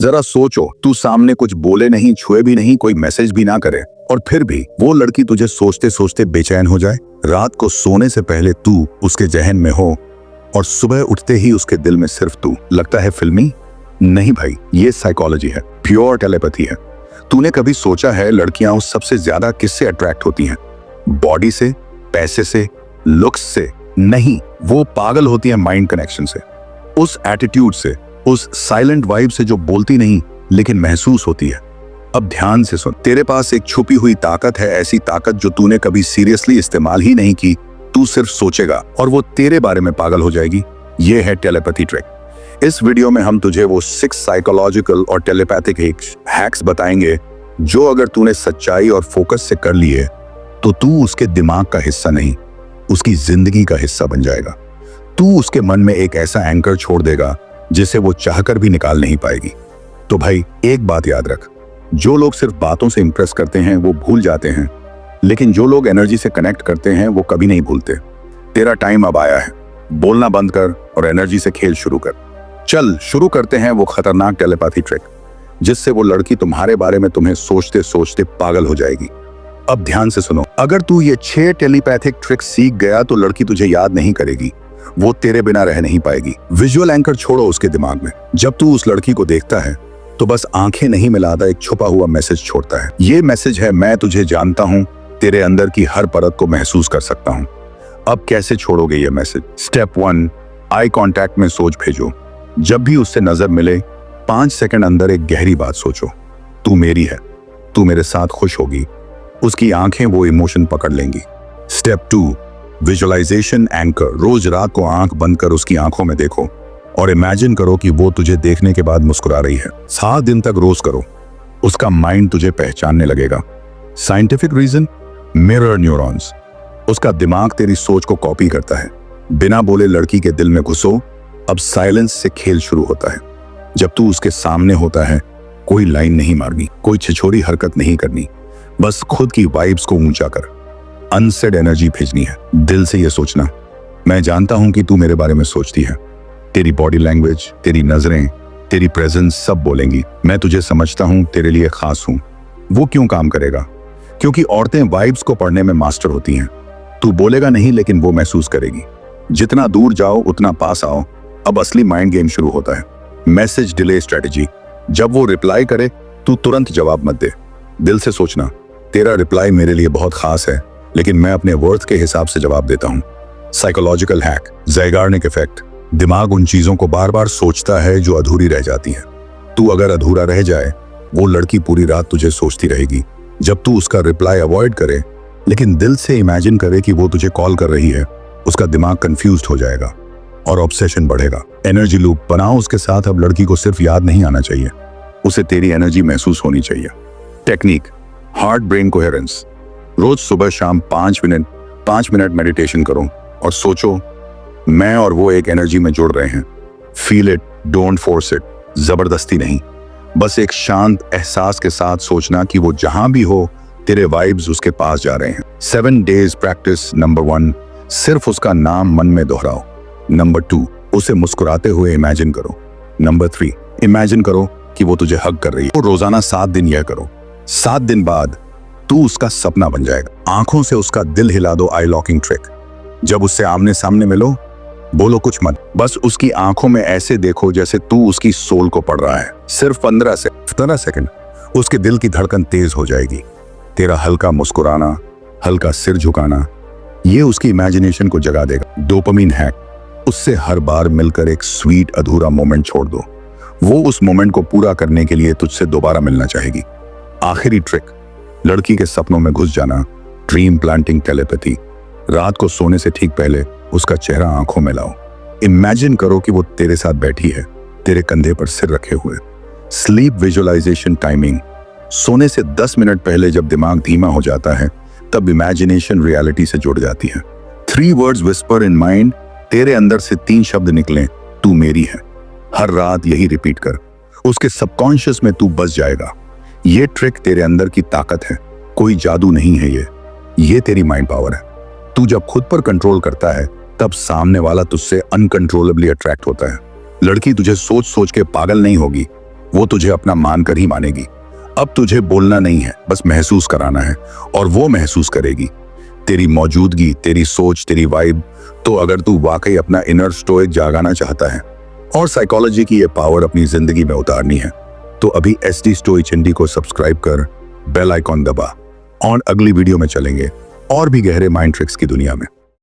जरा सोचो, तू सामने कुछ बोले नहीं, छुए भी नहीं, कोई मैसेज भी ना करे, और फिर भी वो लड़की तुझे सोचते सोचते बेचैन हो जाए। रात को सोने से पहले तू उसके जहन में हो और सुबह उठते ही उसके दिल में सिर्फ तू। लगता है फिल्मी? नहीं भाई, ये साइकोलॉजी है, प्योर टेलीपैथी है। तूने कभी सोचा है लड़कियां उस सबसे ज्यादा किससे अट्रैक्ट होती हैं? बॉडी से, पैसे से, लुक्स से नहीं, वो पागल होती है माइंड कनेक्शन से, उस एटीट्यूड से, उस साइलेंट वाइब से जो बोलती नहीं लेकिन महसूस होती है। अब ध्यान से सुन, तेरे पास एक छुपी हुई ताकत है, ऐसी ताकत जो तूने कभी सीरियसली इस्तेमाल ही नहीं की। तू सिर्फ सोचेगा और वो तेरे बारे में पागल हो जाएगी। ये है टेलीपैथी ट्रिक। इस वीडियो में हम तुझे वो 6 साइकोलॉजिकल और टेलीपैथिक हैक्स बताएंगे जो अगर तूने सच्चाई और फोकस से कर लिए तो तू उसके दिमाग का हिस्सा नहीं, उसकी जिंदगी का हिस्सा बन जाएगा। तू उसके मन में एक ऐसा एंकर छोड़ देगा जिसे वो चाहकर भी निकाल नहीं पाएगी। तो भाई एक बात याद रख, जो लोग सिर्फ बातों से इंप्रेस करते हैं वो भूल जाते हैं, लेकिन जो लोग एनर्जी से कनेक्ट करते हैं वो कभी नहीं भूलते। तेरा टाइम अब आया है, बोलना बंद कर और एनर्जी से खेल शुरू कर। चल शुरू करते हैं वो खतरनाक टेलीपैथी ट्रिक जिससे वो लड़की तुम्हारे बारे में तुम्हें सोचते सोचते पागल हो जाएगी। अब ध्यान से सुनो, अगर तू ये 6 टेलीपैथिक ट्रिक सीख गया तो लड़की तुझे याद नहीं करेगी, वो तेरे बिना रह नहीं पाएगी। विजुअल एंकर छोड़ो उसके दिमाग में। जब तू उस लड़की को देखता है तो बस आंखें नहीं मिलाता, एक छुपा हुआ मैसेज छोड़ता है। ये मैसेज है, मैं तुझे जानता हूं, तेरे अंदर की हर परत को महसूस कर सकता हूं। अब कैसे छोड़ोगे ये मैसेज? स्टेप 1, आई कांटेक्ट में सोच भेजो। जब भी उससे नजर मिले 5 सेकंड अंदर एक गहरी बात सोचो, तू मेरी है, तू मेरे साथ खुश होगी। उसकी आंखें वो इमोशन पकड़ लेंगी। Step 2, visualisation anchor. रोज रात को आंख बंद कर उसकी आंखों में देखो और इमेजिन करो कि वो तुझे देखने के बाद मुस्कुरा रही है। 7 दिन तक रोज करो, उसका माइंड तुझे पहचानने लगेगा। Scientific reason, mirror neurons. उसका दिमाग तेरी सोच को कॉपी करता है। बिना बोले लड़की के दिल में घुसो। अब साइलेंस से खेल शुरू होता है। जब तू उसके सामने होता है, कोई लाइन नहीं मारनी, कोई छिछोरी हरकत नहीं करनी, बस खुद की वाइब्स को ऊंचा कर अनसेड एनर्जी भेजनी है। दिल से ये सोचना, मैं जानता हूं कि तू मेरे बारे में सोचती है। तेरी बॉडी लैंग्वेज, तेरी नजरें, तेरी प्रेजेंस सब बोलेंगी, मैं तुझे समझता हूं, तेरे लिए खास हूं। वो क्यों काम करेगा? क्योंकि औरतें वाइब्स को पढ़ने में मास्टर होती हैं। तू बोलेगा नहीं लेकिन वो महसूस करेगी। जितना दूर जाओ उतना पास आओ। अब असली माइंड गेम शुरू होता है। Message delay strategy. जब वो रिप्लाई करे तू तुरंत जवाब मत दे। दिल से सोचना, तेरा रिप्लाई मेरे लिए बहुत खास है, लेकिन मैं अपने वर्थ के हिसाब से जवाब देता हूं। Psychological hack, Zeigarnik effect. दिमाग उन चीजों को बार बार सोचता है जो अधूरी रह जाती हैं। तू अगर अधूरा रह जाए, वो लड़की पूरी रात तुझे सोचती रहेगी। जब तू उसका रिप्लाई अवॉइड करे लेकिन दिल से इमेजिन करे कि वो तुझे कॉल कर रही है, उसका दिमाग कंफ्यूज्ड हो जाएगा और ऑब्सेशन बढ़ेगा। एनर्जी लूप बनाओ उसके साथ। अब लड़की को सिर्फ याद नहीं आना चाहिए, उसे तेरी एनर्जी महसूस होनी चाहिए। Technique, heart brain coherence. रोज सुबह शाम 5 मिनट मेडिटेशन करो और सोचो, मैं और वो एक एनर्जी में जुड़ रहे हैं। Feel it, don't force it. जबरदस्ती नहीं, बस एक शांत एहसास के साथ सोचना कि वो जहां भी हो तेरे वाइब्स उसके पास जा रहे हैं। 7 डेज प्रैक्टिस। नंबर 1, सिर्फ उसका नाम मन में दोहराओ। नंबर 2, उसे मुस्कुराते हुए इमेजिन करो। नंबर 3, इमेजिन करो कि वो तुझे हग कर रही है। तो रोजाना 7 दिन यह करो। 7 दिन बाद तू उसका सपना बन जाएगा। आंखों से उसका दिल हिला दो, आई लॉकिंग ट्रिक। जब उससे आमने सामने मिलो, बोलो कुछ मत, बस उसकी आंखों में ऐसे देखो जैसे तू उसकी सोल को पढ़ रहा है। सिर्फ 15 सेकंड, उसके दिल की धड़कन तेज हो जाएगी। तेरा हल्का मुस्कुराना, हल्का सिर झुकाना, ये उसकी इमेजिनेशन को जगा देगा। डोपामिन हैक, उससे हर बार मिलकर एक स्वीट अधूरा मोमेंट छोड़ दो। वो उस मोमेंट को पूरा करने के लिए तुझसे दोबारा मिलना चाहेगी। आखिरी ट्रिक, लड़की के सपनों में घुस जाना। Dream planting telepathy. रात को सोने से ठीक पहले उसका चेहरा आंखों में लाओ। इमेजिन करो कि वो तेरे साथ बैठी है, तेरे कंधे पर सिर रखे हुए। Sleep visualisation timing. सोने से 10 मिनट पहले जब दिमाग धीमा हो जाता है तब इमेजिनेशन रियलिटी से जुड़ जाती है। 3 वर्ड्स विस्पर इन माइंड। तेरे अंदर से 3 शब्द निकलें, तू मेरी है। हर रात यही रिपीट कर, उसके सबकॉन्शियस में तू बस जाएगा। ये ट्रिक तेरे अंदर की ताकत है, कोई जादू नहीं है। ये तेरी माइंड पावर है। तू जब खुद पर कंट्रोल करता है तब सामने वाला तुझसे अनकंट्रोलेबली अट्रैक्ट होता है। लड़की तुझे सोच सोच के पागल नहीं होगी, वो तुझे अपना मानकर ही मानेगी। अब तुझे बोलना नहीं है, बस महसूस कराना है, और वो महसूस करेगी तेरी मौजूदगी, तेरी सोच, तेरी वाइब। तो अगर तू वाकई अपना इनर स्टोइक जागाना चाहता है और साइकोलॉजी की ये पावर अपनी जिंदगी में उतारनी है, तो अभी SD स्टोइच हिंदी को सब्सक्राइब कर, बेल आइकॉन दबा, और अगली वीडियो में चलेंगे और भी गहरे माइंड ट्रिक्स की दुनिया में।